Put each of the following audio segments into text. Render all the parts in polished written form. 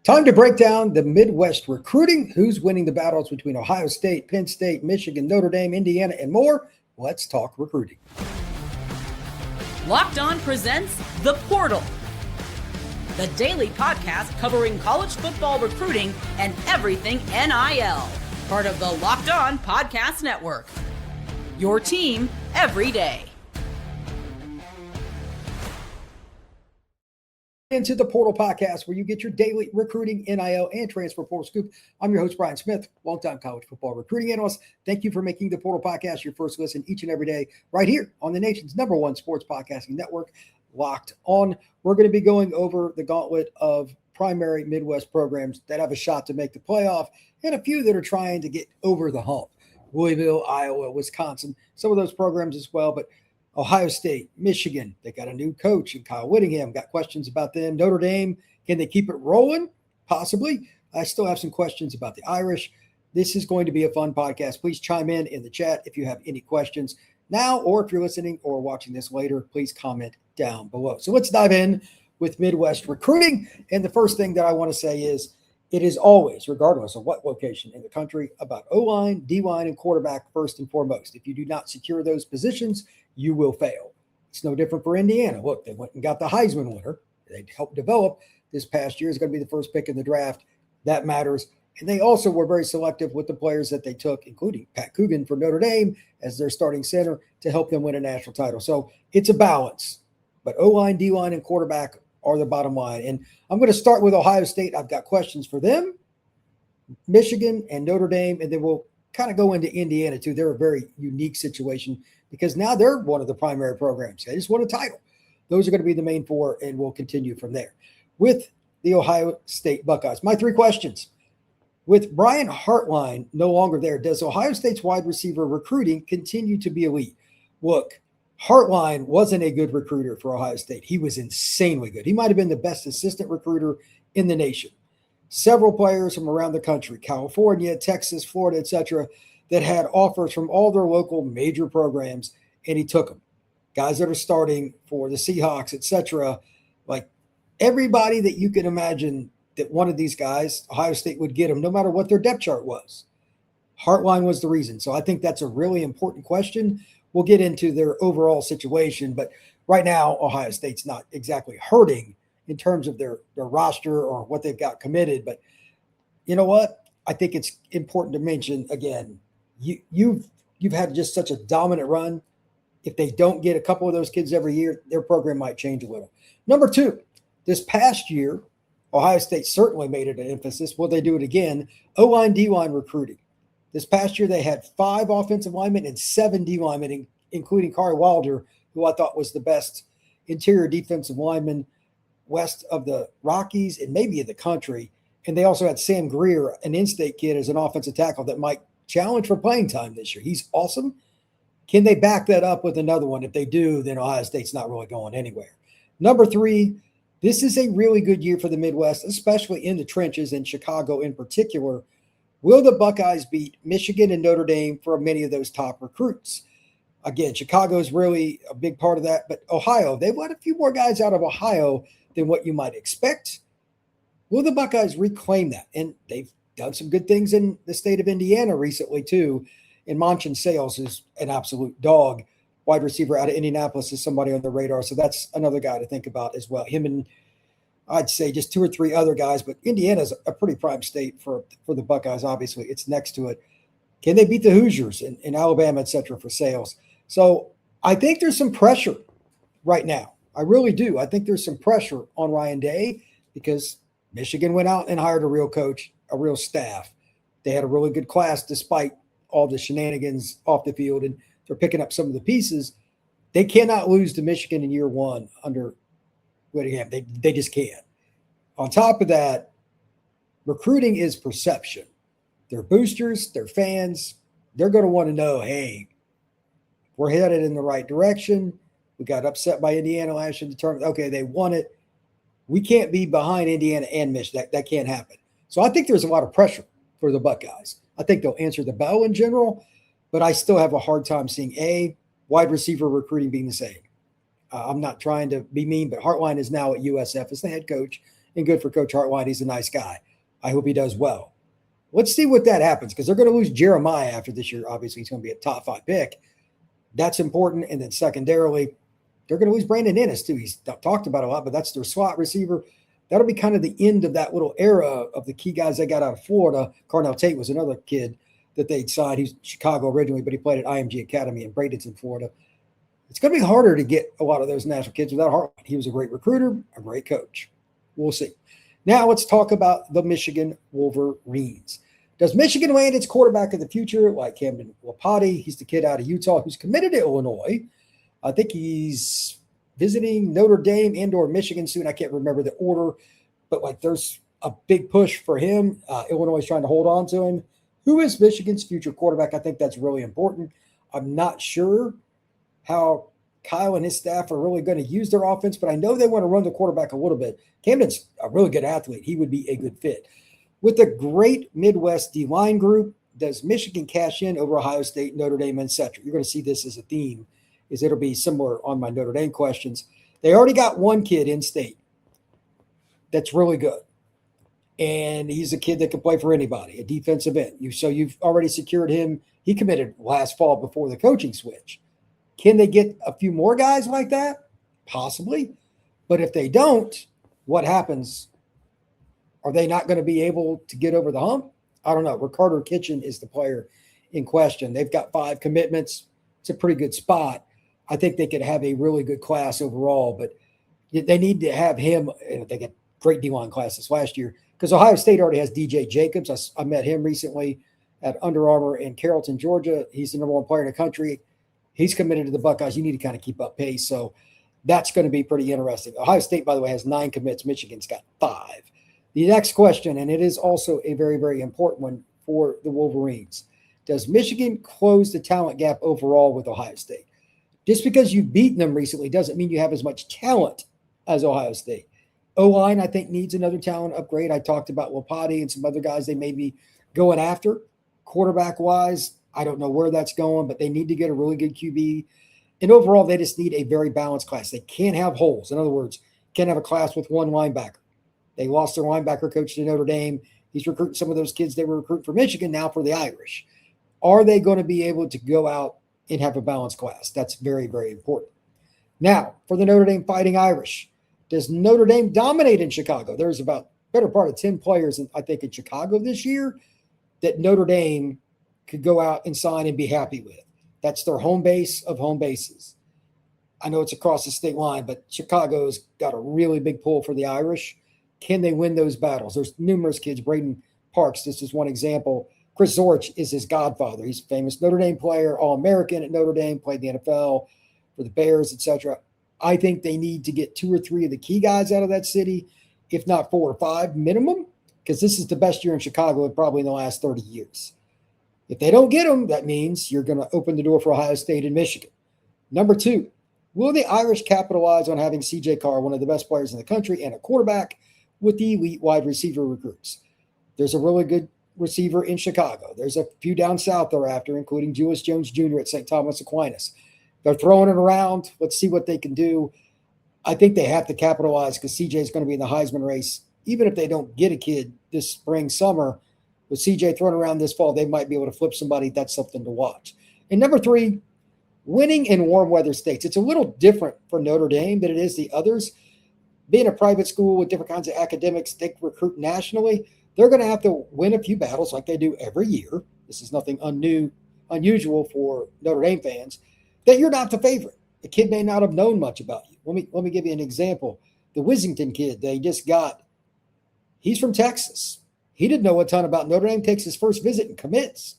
Time to break down the Midwest recruiting. Who's winning the battles between Ohio State, Penn State, Michigan, Notre Dame, Indiana, and more? Let's talk recruiting. Locked On presents The Portal, the daily podcast covering college football recruiting and everything NIL. Part of the Locked On Podcast Network. Your team every day. Into the Portal Podcast, where you get your daily recruiting, NIL, and transfer portal scoop. I'm your host, Brian Smith, longtime college football recruiting analyst. Thank you for making the Portal Podcast your first listen each and every day, right here on the nation's #1 sports podcasting network, Locked On. We're going to be going over the gauntlet of primary Midwest programs that have a shot to make the playoff, and a few that are trying to get over the hump. Louisville, Iowa, Wisconsin, some of those programs as well, but Ohio State, Michigan, they got a new coach in Kyle Whittingham. Got questions about them. Notre Dame, can they keep it rolling? Possibly. I still have some questions about the Irish. This is going to be a fun podcast. Please chime in the chat if you have any questions now, or if you're listening or watching this later, please comment down below. So let's dive in with Midwest recruiting. And the first thing that I want to say is it is always, regardless of what location in the country, about O-line, D-line, and quarterback first and foremost. If you do not secure those positions, you will fail. It's no different for Indiana. Look, they went and got the Heisman winner. They helped develop this past year. Is going to be the first pick in the draft. That matters. And they also were very selective with the players that they took, including Pat Coogan for Notre Dame as their starting center to help them win a national title. So it's a balance. But O-line, D-line, and quarterback are the bottom line. And I'm going to start with Ohio State. I've got questions for them, Michigan, and Notre Dame, and then we'll kind of go into Indiana too. They're a very unique situation because now they're one of the primary programs. They just won a title. Those are going to be the main four, and we'll continue from there. With the Ohio State Buckeyes, my three questions. With Brian Hartline no longer there, does Ohio State's wide receiver recruiting continue to be elite? Look, Hartline wasn't a good recruiter for Ohio State. He was insanely good. He might have been the best assistant recruiter in the nation. Several players from around the country, California, Texas, Florida, etc., that had offers from all their local major programs, and he took them. Guys that are starting for the Seahawks, etc., like everybody that you can imagine that one of these guys, Ohio State would get them, no matter what their depth chart was. Hartline was the reason. So I think that's a really important question. We'll get into their overall situation, but right now, Ohio State's not exactly hurting in terms of their roster or what they've got committed. But you know what? I think it's important to mention, again, you've had just such a dominant run. If they don't get a couple of those kids every year, their program might change a little. Number two, this past year, Ohio State certainly made it an emphasis. Will they do it again? O-line, D-line recruiting. This past year, they had 5 offensive linemen and 7 D linemen, including Kari Wilder, who I thought was the best interior defensive lineman west of the Rockies and maybe in the country. And they also had Sam Greer, an in-state kid, as an offensive tackle that might challenge for playing time this year. He's awesome. Can they back that up with another one? If they do, then Ohio State's not really going anywhere. Number 3, this is a really good year for the Midwest, especially in the trenches and Chicago in particular. Will the Buckeyes beat Michigan and Notre Dame for many of those top recruits? Again, Chicago is really a big part of that, but Ohio, they've let a few more guys out of Ohio than what you might expect. Will the Buckeyes reclaim that? And they've done some good things in the state of Indiana recently too. And Monchin Sales is an absolute dog. Wide receiver out of Indianapolis is somebody on the radar. So that's another guy to think about as well. Him and I'd say just 2 or 3 other guys, but Indiana's a pretty prime state for the Buckeyes. Obviously, it's next to it. Can they beat the Hoosiers in Alabama, et cetera, for Sales? So I think there's some pressure right now. I really do. I think there's some pressure on Ryan Day because Michigan went out and hired a real coach, a real staff. They had a really good class despite all the shenanigans off the field, and they're picking up some of the pieces. They cannot lose to Michigan in year 1 under Whittingham. They just can't. On top of that, recruiting is perception. Their boosters, their fans, they're going to want to know, hey, we're headed in the right direction. We got upset by Indiana last year, determined, okay, they won it. We can't be behind Indiana and Michigan. That can't happen. So I think there's a lot of pressure for the Buckeyes. I think they'll answer the bell in general, but I still have a hard time seeing wide receiver recruiting being the same. I'm not trying to be mean, but Hartline is now at USF as the head coach, and good for Coach Hartline. He's a nice guy. I hope he does well. Let's see what that happens, because they're going to lose Jeremiah after this year. Obviously, he's going to be a top 5 pick. That's important. And then secondarily, they're going to lose Brandon Ennis too. He's talked about a lot, but that's their slot receiver. That'll be kind of the end of that little era of the key guys they got out of Florida. Carnell Tate was another kid that they'd signed. He's Chicago originally, but he played at IMG Academy in Bradenton, Florida. It's going to be harder to get a lot of those national kids without Hartline. He was a great recruiter, a great coach. We'll see. Now let's talk about the Michigan Wolverines. Does Michigan land its quarterback of the future like Kamden Lopati? He's the kid out of Utah who's committed to Illinois. I think he's visiting Notre Dame and/or Michigan soon. I can't remember the order, but like there's a big push for him. Illinois is trying to hold on to him. Who is Michigan's future quarterback? I think that's really important. I'm not sure how Kyle and his staff are really going to use their offense, but I know they want to run the quarterback a little bit. Kamden's a really good athlete. He would be a good fit. With a great Midwest D-line group, does Michigan cash in over Ohio State, Notre Dame, etc.? You're going to see this as a theme, is it'll be similar on my Notre Dame questions. They already got one kid in state that's really good, and he's a kid that can play for anybody, a defensive end. So you've already secured him. He committed last fall before the coaching switch. Can they get a few more guys like that? Possibly. But if they don't, what happens? Are they not going to be able to get over the hump? I don't know. Ricardo Kitchen is the player in question. They've got 5 commitments. It's a pretty good spot. I think they could have a really good class overall, but they need to have him. They get great D-line classes last year because Ohio State already has DJ Jacobs. I met him recently at Under Armour in Carrollton, Georgia. He's the number 1 player in the country. He's committed to the Buckeyes. You need to kind of keep up pace. So that's going to be pretty interesting. Ohio State, by the way, has 9 commits. Michigan's got 5. The next question, and it is also a very, very important one for the Wolverines. Does Michigan close the talent gap overall with Ohio State? Just because you've beaten them recently doesn't mean you have as much talent as Ohio State. O-line, I think, needs another talent upgrade. I talked about Lopati and some other guys they may be going after. Quarterback-wise, I don't know where that's going, but they need to get a really good QB. And overall, they just need a very balanced class. They can't have holes. In other words, can't have a class with 1 linebacker. They lost their linebacker coach to Notre Dame. He's recruiting some of those kids they were recruiting for Michigan now for the Irish. Are they going to be able to go out and have a balanced class? That's very, very important. Now, for the Notre Dame Fighting Irish, does Notre Dame dominate in Chicago? There's about better part of 10 players, I think, in Chicago this year that Notre Dame could go out and sign and be happy with. That's their home base of home bases. I know it's across the state line, but Chicago's got a really big pull for the Irish. Can they win those battles? There's numerous kids. Braden Parks, this is one example. Chris Zorich is his godfather. He's a famous Notre Dame player, All-American at Notre Dame, played in the NFL for the Bears, etc. I think they need to get 2 or 3 of the key guys out of that city, if not 4 or 5 minimum, because this is the best year in Chicago probably in the last 30 years. If they don't get them, that means you're going to open the door for Ohio State and Michigan. Number 2, will the Irish capitalize on having C.J. Carr, one of the best players in the country, and a quarterback with the elite wide receiver recruits? There's a really good receiver in Chicago. There's a few down south they're after, including Julius Jones Jr. at St. Thomas Aquinas. They're throwing it around. Let's see what they can do. I think they have to capitalize because CJ is going to be in the Heisman race. Even if they don't get a kid this spring, summer, with CJ thrown around this fall, they might be able to flip somebody. That's something to watch. And number 3, winning in warm weather states. It's a little different for Notre Dame than it is the others. Being a private school with different kinds of academics, they recruit nationally. They're going to have to win a few battles like they do every year. This is nothing unusual for Notre Dame fans, that you're not the favorite. The kid may not have known much about you. Let me give you an example. The Wissington kid they just got, he's from Texas. He didn't know a ton about Notre Dame, takes his first visit and commits.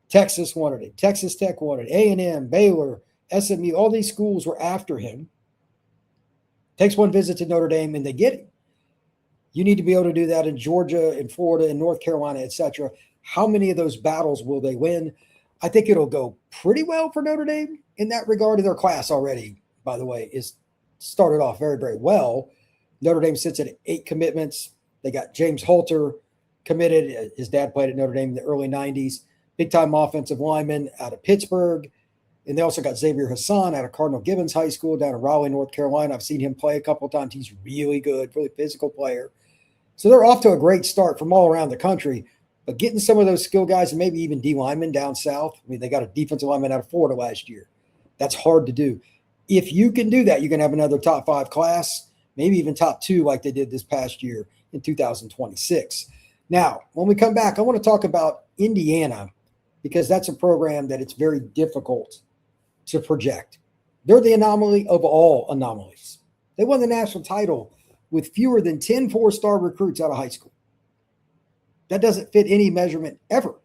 Texas wanted him. Texas Tech wanted him. A&M, Baylor, SMU, all these schools were after him. Takes one visit to Notre Dame and they get him. You need to be able to do that in Georgia, in Florida, in North Carolina, etc. How many of those battles will they win? I think it'll go pretty well for Notre Dame in that regard. Their class already, by the way, is started off very, very well. Notre Dame sits at 8 commitments. They got James Holter committed. His dad played at Notre Dame in the early 90s. Big-time offensive lineman out of Pittsburgh. And they also got Xavier Hassan out of Cardinal Gibbons High School down in Raleigh, North Carolina. I've seen him play a couple of times. He's really good, really physical player. So they're off to a great start from all around the country, but getting some of those skill guys and maybe even D linemen down south. I mean, they got a defensive lineman out of Florida last year. That's hard to do. If you can do that, you're going to have another top 5 class, maybe even top 2 like they did this past year in 2026. Now, when we come back, I want to talk about Indiana because that's a program that it's very difficult to project. They're the anomaly of all anomalies. They won the national title with fewer than 10 4-star recruits out of high school. That doesn't fit any measurement ever.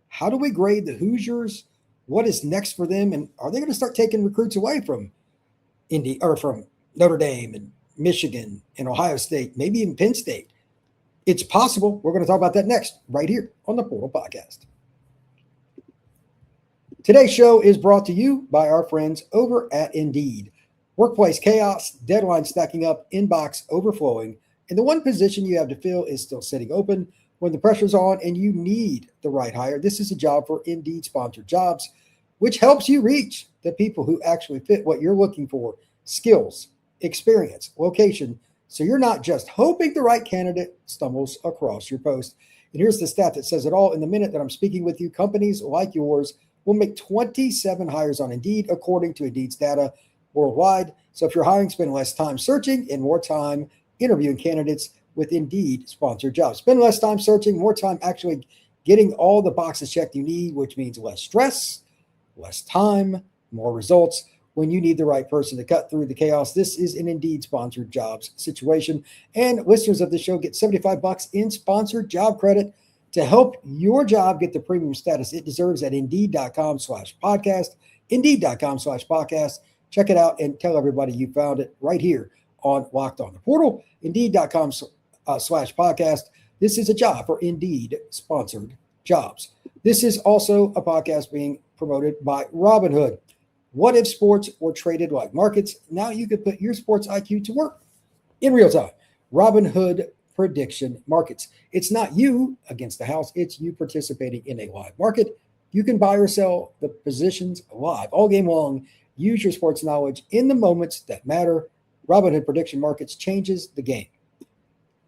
How do we grade the Hoosiers? What is next for them? And are they going to start taking recruits away from Indy or from Notre Dame and Michigan and Ohio State, maybe even Penn State? It's possible. We're going to talk about that next, right here on the Portal Podcast. Today's show is brought to you by our friends over at Indeed. Workplace chaos, deadlines stacking up, inbox overflowing, and the one position you have to fill is still sitting open. When the pressure's on and you need the right hire, this is a job for Indeed-sponsored jobs, which helps you reach the people who actually fit what you're looking for: skills, experience, location, so you're not just hoping the right candidate stumbles across your post. And here's the stat that says it all. In the minute that I'm speaking with you, companies like yours will make 27 hires on Indeed, according to Indeed's data worldwide. So if you're hiring, spend less time searching and more time interviewing candidates with Indeed-sponsored jobs. Spend less time searching, more time actually getting all the boxes checked you need, which means less stress, less time, more results. When you need the right person to cut through the chaos, this is an Indeed-sponsored jobs situation. And listeners of the show get $75 in sponsored job credit to help your job get the premium status it deserves at Indeed.com/podcast. Indeed.com/podcast. Check it out and tell everybody you found it right here on Locked On the Portal. Indeed.com/podcast. This is a job for Indeed-sponsored jobs. This is also a podcast being promoted by Robinhood. What if sports were traded like markets? Now you could put your sports IQ to work in real time. Robinhood prediction markets. It's not you against the house. It's you participating in a live market. You can buy or sell the positions live all game long. Use your sports knowledge in the moments that matter. Robinhood prediction markets changes the game.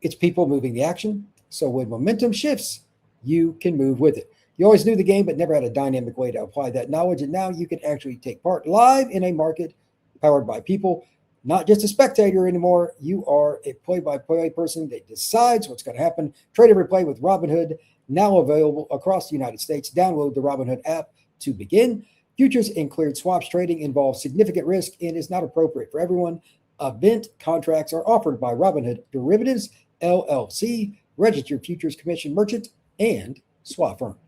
It's people moving the action. So when momentum shifts, you can move with it. You always knew the game, but never had a dynamic way to apply that knowledge. And now you can actually take part live in a market powered by people, not just a spectator anymore. You are a play-by-play person that decides what's going to happen. Trade every play with Robinhood, now available across the United States. Download the Robinhood app to begin. Futures and cleared swaps trading involves significant risk and is not appropriate for everyone. Event contracts are offered by Robinhood Derivatives, LLC, registered futures commission merchant, and swap firm.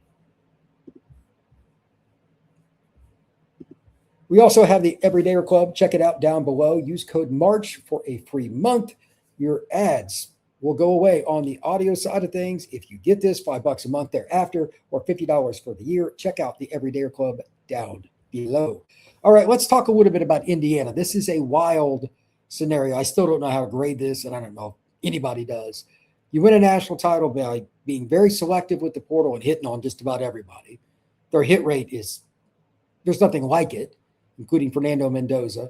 We also have the Everydayer Club. Check it out down below. Use code MARCH for a free month. Your ads will go away on the audio side of things. If you get this, $5 a month thereafter, or $50 for the year. Check out the Everydayer Club down below. All right, let's talk a little bit about Indiana. This is a wild scenario. I still don't know how to grade this, and I don't know if anybody does. You win a national title by being very selective with the portal and hitting on just about everybody. Their hit rate is, there's nothing like it, including Fernando Mendoza.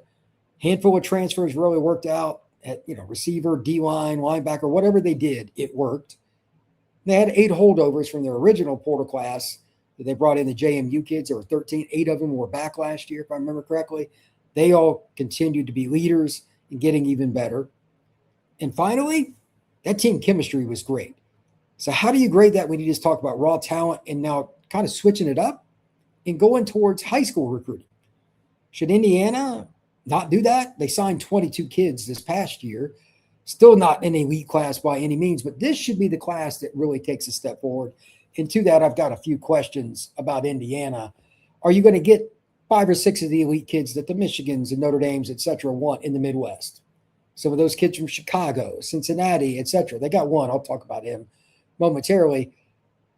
Handful of transfers really worked out at, receiver, D-line, linebacker, whatever they did, it worked. They had 8 holdovers from their original portal class that they brought in, the JMU kids. There were 13. 8 of them were back last year, if I remember correctly. They all continued to be leaders and getting even better. And finally, that team chemistry was great. So how do you grade that when you just talk about raw talent and now kind of switching it up and going towards high school recruiting? Should Indiana not do that? They signed 22 kids this past year. Still not an elite class by any means, but this should be the class that really takes a step forward. And to that, I've got a few questions about Indiana. Are you going to get 5 or 6 of the elite kids that the Michigans and Notre Dames, et cetera, want in the Midwest? Some of those kids from Chicago, Cincinnati, et cetera. They got one. I'll talk about him momentarily.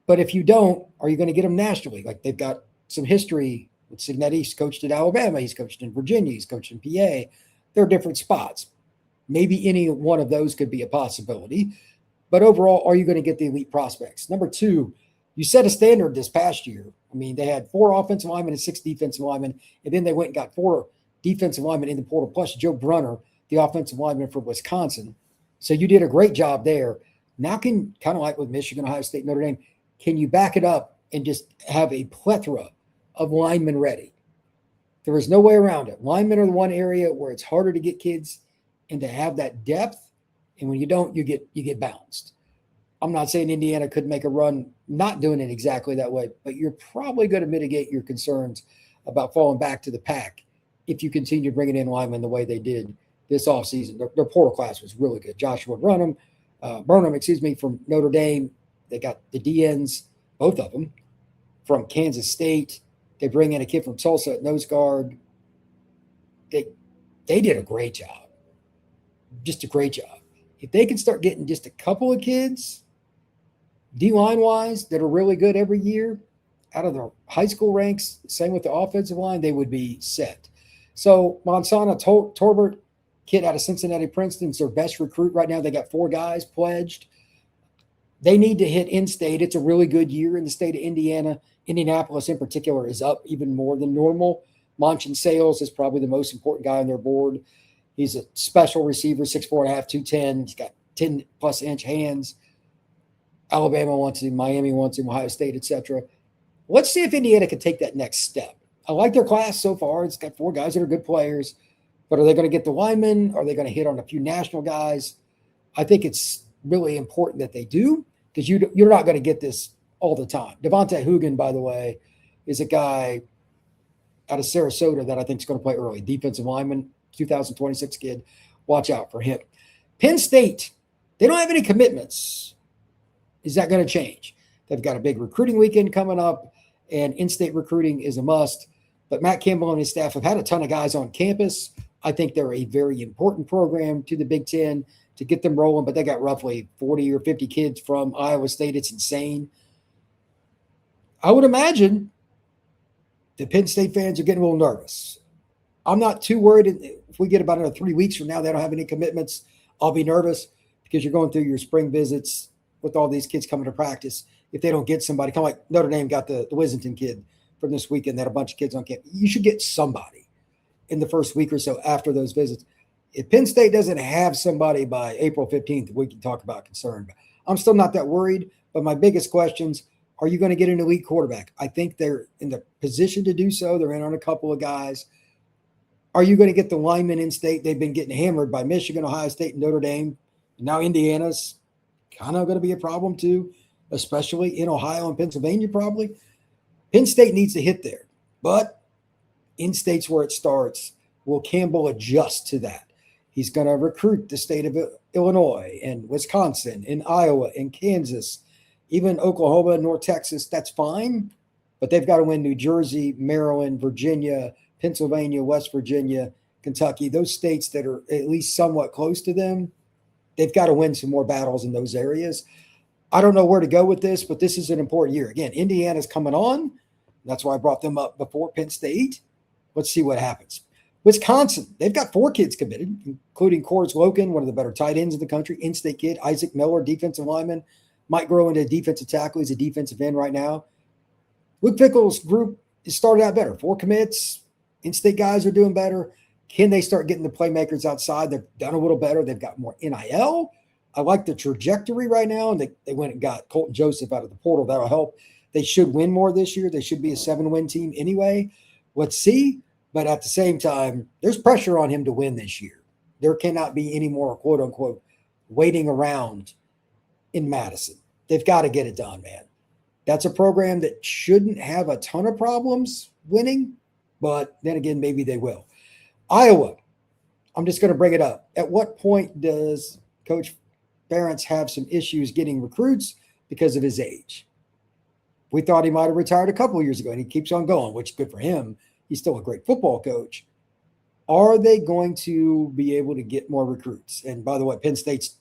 But if you don't, are you going to get them nationally? Like, they've got some history with Signetti. He's coached at Alabama. He's coached in Virginia. He's coached in PA. There are different spots. Maybe any one of those could be a possibility. But overall, are you going to get the elite prospects? Number 2, you set a standard this past year. I mean, they had 4 offensive linemen and 6 defensive linemen, and then they went and got 4 defensive linemen in the portal, plus Joe Brunner, the offensive lineman from Wisconsin. So you did a great job there. Now kind of like with Michigan, Ohio State, Notre Dame, can you back it up and just have a plethora of linemen ready? There is no way around it. Linemen are the one area where it's harder to get kids and to have that depth. And when you don't, you get bounced. I'm not saying Indiana could make a run not doing it exactly that way, but you're probably going to mitigate your concerns about falling back to the pack if you continue bringing in linemen the way they did this offseason. Their portal class was really good. Joshua Burnham, from Notre Dame. They got the DNs, both of them, from Kansas State. They bring in a kid from Tulsa at nose guard. They did a great job. Just a great job. If they can start getting just a couple of kids, D-line wise, that are really good every year out of the high school ranks, same with the offensive line, they would be set. So Monsana Torbert, kid out of Cincinnati Princeton, is their best recruit right now. They got 4 guys pledged. They need to hit in-state. It's a really good year in the state of Indiana. Indianapolis in particular is up even more than normal. Monchin Sales is probably the most important guy on their board. He's a special receiver, 6'4.5", 210. He's got 10-plus inch hands. Alabama wants him, Miami wants him, Ohio State, etc. Let's see if Indiana can take that next step. I like their class so far. It's got 4 guys that are good players. But are they going to get the linemen? Are they going to hit on a few national guys? I think it's really important that they do, because you're not going to get this all the time. Devontae Hugan, by the way, is a guy out of Sarasota that I think is going to play early. Defensive lineman, 2026 kid. Watch out for him. Penn State, they don't have any commitments. Is that going to change? They've got a big recruiting weekend coming up, and in-state recruiting is a must. But Matt Campbell and his staff have had a ton of guys on campus. I think they're a very important program to the Big Ten to get them rolling, but they got roughly 40 or 50 kids from Iowa State. It's insane. I would imagine the Penn State fans are getting a little nervous. I'm not too worried. If we get about another 3 weeks from now, they don't have any commitments, I'll be nervous, because you're going through your spring visits with all these kids coming to practice. If they don't get somebody, kind of like Notre Dame got the Wissington kid from this weekend, they had a bunch of kids on campus. You should get somebody in the first week or so after those visits. If Penn State doesn't have somebody by April 15th, we can talk about concern. I'm still not that worried, but my biggest questions, are you going to get an elite quarterback? I think they're in the position to do so. They're in on a couple of guys. Are you going to get the linemen in state? They've been getting hammered by Michigan, Ohio State, and Notre Dame. Now Indiana's kind of going to be a problem too, especially in Ohio and Pennsylvania probably. Penn State needs to hit there, but in-state's where it starts. Will Campbell adjust to that? He's going to recruit the state of Illinois and Wisconsin and Iowa and Kansas, even Oklahoma and North Texas. That's fine, but they've got to win New Jersey, Maryland, Virginia, Pennsylvania, West Virginia, Kentucky, those states that are at least somewhat close to them. They've got to win some more battles in those areas. I don't know where to go with this, but this is an important year. Again, Indiana's coming on. That's why I brought them up before Penn State. Let's see what happens. Wisconsin, they've got 4 kids committed, including Coors Loken, one of the better tight ends in the country, in-state kid, Isaac Miller, defensive lineman, might grow into a defensive tackle. He's a defensive end right now. Luke Fickell's group has started out better. 4 commits. In-state guys are doing better. Can they start getting the playmakers outside? They've done a little better. They've got more NIL. I like the trajectory right now. And they went and got Colton Joseph out of the portal. That'll help. They should win more this year. They should be a 7-win team anyway. Let's see. But at the same time, there's pressure on him to win this year. There cannot be any more, quote unquote, waiting around in Madison. They've got to get it done, man. That's a program that shouldn't have a ton of problems winning, but then again, maybe they will. Iowa, I'm just going to bring it up. At what point does Coach Ferentz have some issues getting recruits because of his age? We thought he might have retired a couple of years ago, and he keeps on going, which is good for him. He's still a great football coach. Are they going to be able to get more recruits? And by the way, Penn State's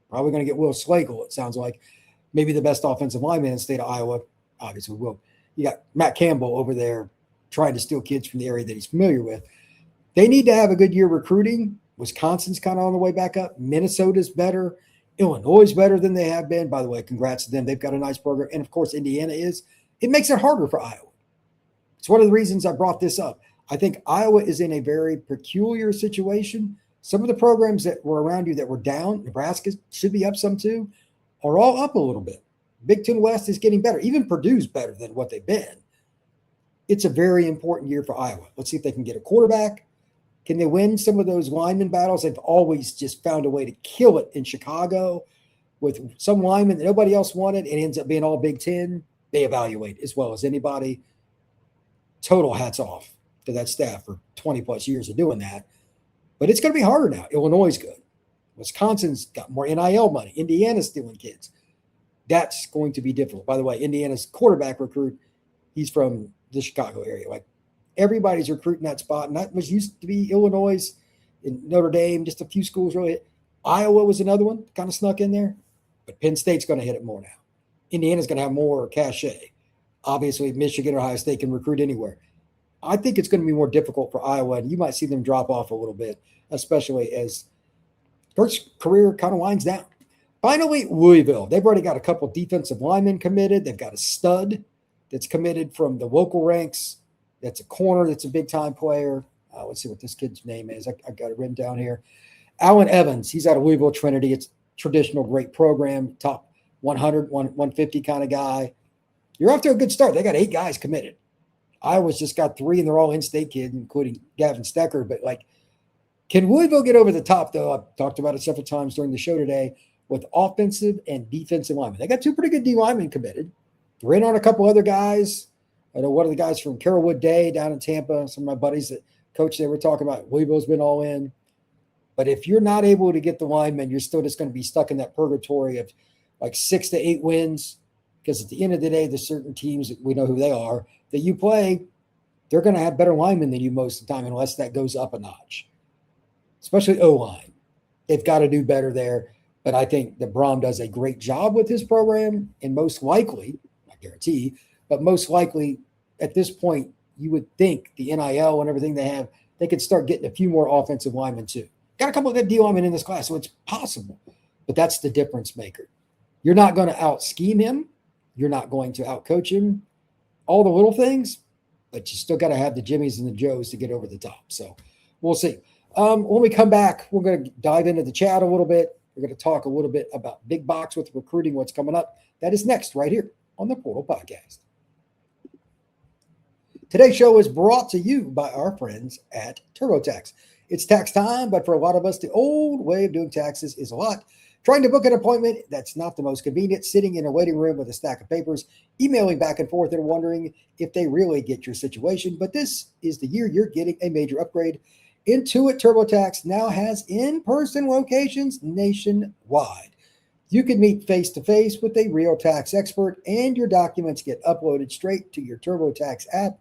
probably going to get Will Slagle, it sounds like. Maybe the best offensive lineman in the state of Iowa. Obviously, Will. You got Matt Campbell over there trying to steal kids from the area that he's familiar with. They need to have a good year recruiting. Wisconsin's kind of on the way back up. Minnesota's better. Illinois is better than they have been. By the way, congrats to them. They've got a nice program. And, of course, Indiana is. It makes it harder for Iowa. It's one of the reasons I brought this up. I think Iowa is in a very peculiar situation. Some of the programs that were around you that were down, Nebraska should be up some too, are all up a little bit. Big Ten West is getting better. Even Purdue's better than what they've been. It's a very important year for Iowa. Let's see if they can get a quarterback. Can they win some of those lineman battles? They've always just found a way to kill it in Chicago with some lineman that nobody else wanted. It ends up being all Big Ten. They evaluate as well as anybody. Total hats off to that staff for 20 plus years of doing that. But it's going to be harder now. Illinois is good. Wisconsin's got more NIL money. Indiana's stealing kids. That's going to be difficult. By the way, Indiana's quarterback recruit, he's from the Chicago area. Like, everybody's recruiting that spot. And that was used to be Illinois and Notre Dame, just a few schools really. Iowa was another one, kind of snuck in there. But Penn State's going to hit it more now. Indiana's going to have more cachet. Obviously, Michigan or Ohio State can recruit anywhere. I think it's going to be more difficult for Iowa, and you might see them drop off a little bit, especially as Kurt's career kind of winds down. Finally, Louisville. They've already got a couple defensive linemen committed. They've got a stud that's committed from the local ranks. That's a corner that's a big-time player. Let's see what this kid's name is. I got it written down here. Allen Evans. He's out of Louisville Trinity. It's a traditional great program, top 100, 150 kind of guy. You're off to a good start. They got 8 guys committed. Iowa's just got 3, and they're all in-state kids, including Gavin Stecker. But, can Louisville get over the top, though? I've talked about it several times during the show today with offensive and defensive linemen. They got 2 pretty good D linemen committed. They're in on a couple other guys. I know one of the guys from Carrollwood Day down in Tampa, some of my buddies that coach they were talking about, Louisville's been all in. But if you're not able to get the linemen, you're still just going to be stuck in that purgatory of 6 to 8 wins. Because at the end of the day, there's certain teams, we know who they are, that you play, they're going to have better linemen than you most of the time unless that goes up a notch. Especially O-line. They've got to do better there. But I think that Brom does a great job with his program, and most likely, not guarantee, but most likely at this point, you would think the NIL and everything they have, they could start getting a few more offensive linemen too. Got a couple of good D linemen in this class, so it's possible. But that's the difference maker. You're not going to out-scheme him. You're not going to out-coach him. All the little things, but you still got to have the Jimmies and the Joes to get over the top. So we'll see. When we come back, we're going to dive into the chat a little bit. We're going to talk a little bit about big box with recruiting, what's coming up. That is next right here on the Portal Podcast. Today's show is brought to you by our friends at TurboTax. It's tax time, but for a lot of us, the old way of doing taxes is a lot. Trying to book an appointment, that's not the most convenient. Sitting in a waiting room with a stack of papers, emailing back and forth and wondering if they really get your situation. But this is the year you're getting a major upgrade. Intuit TurboTax now has in-person locations nationwide. You can meet face-to-face with a real tax expert, and your documents get uploaded straight to your TurboTax app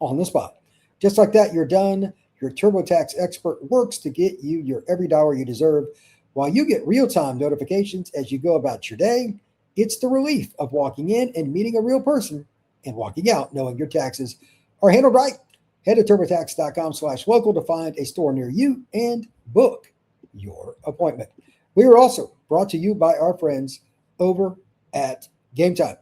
on the spot. Just like that, you're done. Your TurboTax expert works to get you your every dollar you deserve. While you get real-time notifications as you go about your day, it's the relief of walking in and meeting a real person and walking out knowing your taxes are handled right. Head to TurboTax.com/local to find a store near you and book your appointment. We are also brought to you by our friends over at Game Time.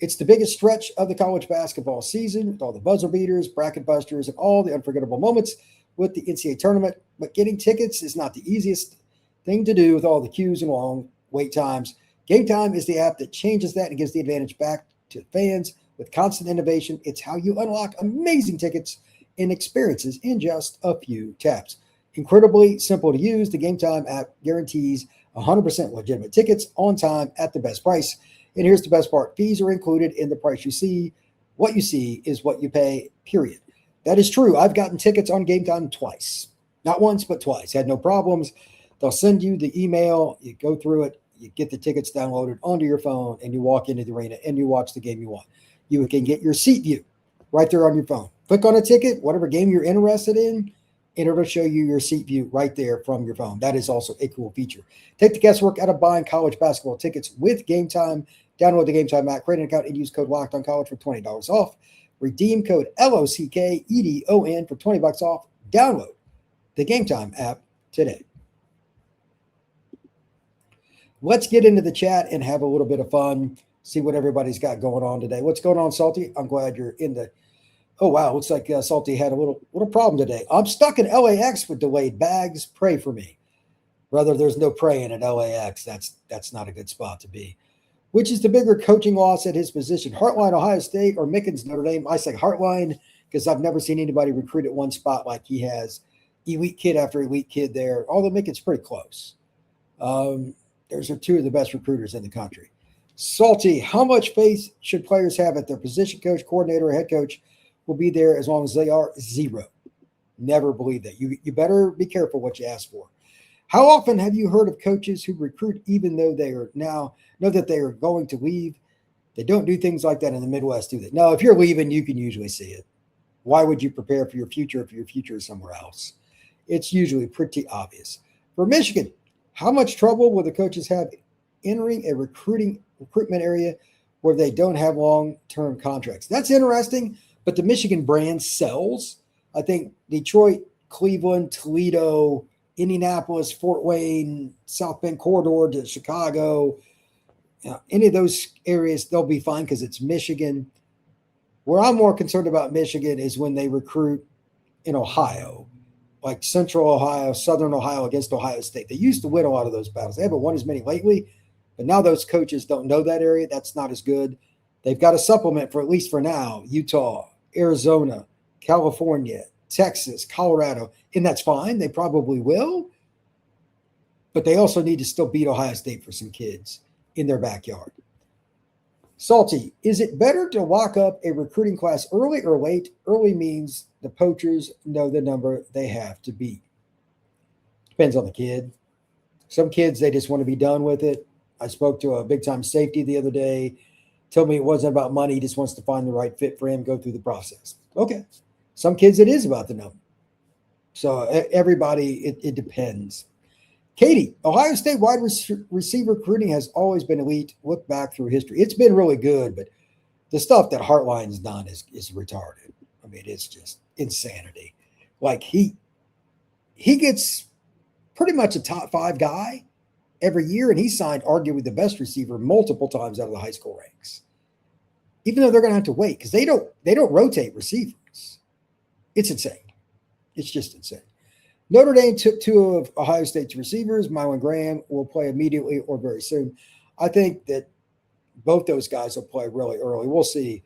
It's the biggest stretch of the college basketball season with all the buzzer beaters, bracket busters, and all the unforgettable moments with the NCAA tournament. But getting tickets is not the easiest thing to do with all the queues and long wait times. Game Time is the app that changes that and gives the advantage back to fans with constant innovation. It's how you unlock amazing tickets and experiences in just a few taps. Incredibly simple to use, the Game Time app guarantees 100% legitimate tickets on time at the best price. And here's the best part. Fees are included in the price you see. What you see is what you pay, period. That is true. I've gotten tickets on Game Time twice. Not once, but twice. Had no problems. They'll send you the email. You go through it. You get the tickets downloaded onto your phone, and you walk into the arena, and you watch the game you want. You can get your seat view right there on your phone. Click on a ticket, whatever game you're interested in, and it'll show you your seat view right there from your phone. That is also a cool feature. Take the guesswork out of buying college basketball tickets with Game Time. Download the Game Time app, create an account, and use code LOCKEDONCollege for $20 off. Redeem code LOCKEDON for $20 off. Download the Game Time app today. Let's get into the chat and have a little bit of fun, see what everybody's got going on today. What's going on, Salty? I'm glad you're in the – oh, wow, looks like Salty had a little problem today. I'm stuck in LAX with delayed bags. Pray for me. Rather, there's no praying at LAX. That's not a good spot to be. Which is the bigger coaching loss at his position? Hartline, Ohio State, or Mickens, Notre Dame? I say Hartline because I've never seen anybody recruit at one spot like he has. Elite kid after elite kid there. Although Mickens pretty close. Those are two of the best recruiters in the country. Salty, how much faith should players have that their position coach, coordinator, or head coach will be there as long as they are? Zero. Never believe that. You better be careful what you ask for. How often have you heard of coaches who recruit even though they are now know that they are going to leave? They don't do things like that in the Midwest, do they? No, if you're leaving, you can usually see it. Why would you prepare for your future if your future is somewhere else? It's usually pretty obvious. For Michigan, how much trouble will the coaches have entering a recruitment area where they don't have long-term contracts? That's interesting, but the Michigan brand sells. I think Detroit, Cleveland, Toledo, Indianapolis, Fort Wayne, South Bend corridor to Chicago, any of those areas, they'll be fine because it's Michigan. Where I'm more concerned about Michigan is when they recruit in Ohio, like Central Ohio, Southern Ohio against Ohio State. They used to win a lot of those battles. They haven't won as many lately, but now those coaches don't know that area. That's not as good. They've got a supplement for, at least for now, Utah, Arizona, California, Texas, Colorado, and that's fine. They probably will, but they also need to still beat Ohio State for some kids in their backyard. Salty, is it better to lock up a recruiting class early or late? Early means the poachers know the number they have to beat. Depends on the kid. Some kids, they just want to be done with it. I spoke to a big-time safety the other day, told me it wasn't about money. He just wants to find the right fit for him, go through the process. Okay. Some kids, it is about the number. So everybody, it depends. Katie, Ohio State wide receiver recruiting has always been elite. Look back through history. It's been really good, but the stuff that Hartline's done is retarded. I mean, it's just insanity. Like he gets pretty much a top 5 guy every year, and he signed arguably the best receiver multiple times out of the high school ranks. Even though they're going to have to wait because they don't rotate receivers. It's insane. It's just insane. Notre Dame took 2 of Ohio State's receivers. Mylan Graham will play immediately or very soon. I think that both those guys will play really early. We'll see.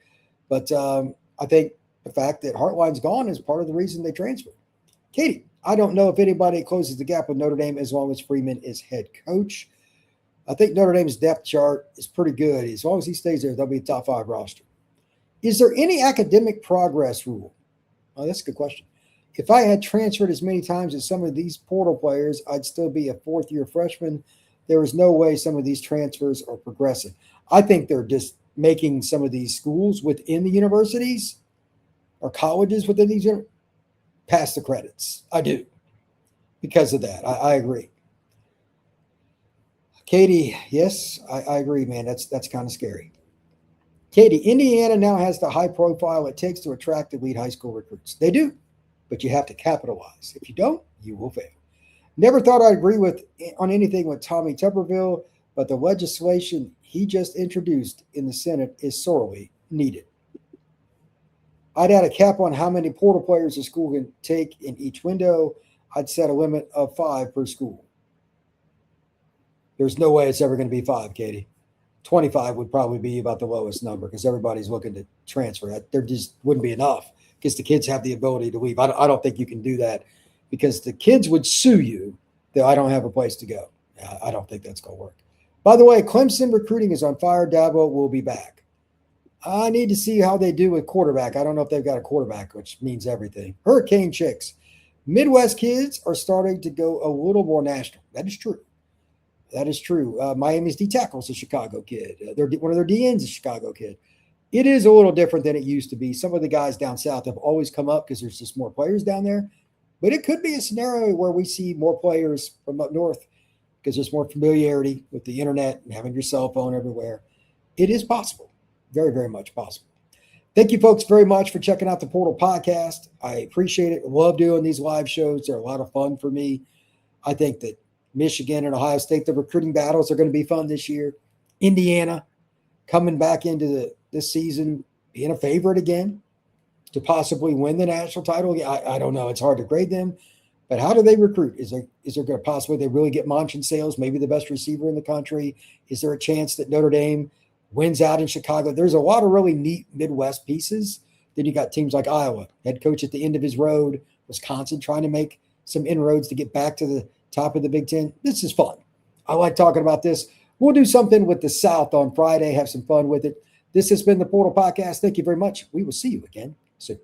But I think the fact that Hartline's gone is part of the reason they transferred. Katie, I don't know if anybody closes the gap with Notre Dame as long as Freeman is head coach. I think Notre Dame's depth chart is pretty good. As long as he stays there, they'll be a top 5 roster. Is there any academic progress rule? Oh, that's a good question. If I had transferred as many times as some of these portal players, I'd still be a 4th-year freshman. There is no way some of these transfers are progressing. I think they're just making some of these schools within the universities or colleges within these pass the credits. I do. Because of that. I agree. Katie, yes, I agree, man. That's kind of scary. Katie, Indiana now has the high profile it takes to attract elite high school recruits. They do, but you have to capitalize. If you don't, you will fail. Never thought I'd agree on anything with Tommy Tuberville, but the legislation he just introduced in the Senate is sorely needed. I'd add a cap on how many portal players a school can take in each window. I'd set a limit of 5 per school. There's no way it's ever going to be 5, Katie. 25 would probably be about the lowest number because everybody's looking to transfer. There just wouldn't be enough because the kids have the ability to leave. I don't think you can do that because the kids would sue you that I don't have a place to go. I don't think that's going to work. By the way, Clemson recruiting is on fire. Dabo will be back. I need to see how they do with quarterback. I don't know if they've got a quarterback, which means everything. Hurricane Chicks. Midwest kids are starting to go a little more national. That is true. That is true. Miami's D tackle is a Chicago kid. One of their DNs is a Chicago kid. It is a little different than it used to be. Some of the guys down south have always come up because there's just more players down there. But it could be a scenario where we see more players from up north because there's more familiarity with the internet and having your cell phone everywhere. It is possible. Very, very much possible. Thank you, folks, very much for checking out the Portal Podcast. I appreciate it. I love doing these live shows. They're a lot of fun for me. I think that Michigan and Ohio State, the recruiting battles are going to be fun this year. Indiana coming back into this season, being a favorite again to possibly win the national title. I don't know. It's hard to grade them. But how do they recruit? Is there going to possibly they really get Monchen Sales, maybe the best receiver in the country? Is there a chance that Notre Dame wins out in Chicago? There's a lot of really neat Midwest pieces. Then you got teams like Iowa, head coach at the end of his road, Wisconsin trying to make some inroads to get back to the top of the Big Ten. This is fun. I like talking about this. We'll do something with the South on Friday, have some fun with it. This has been the Portal Podcast. Thank you very much. We will see you again soon.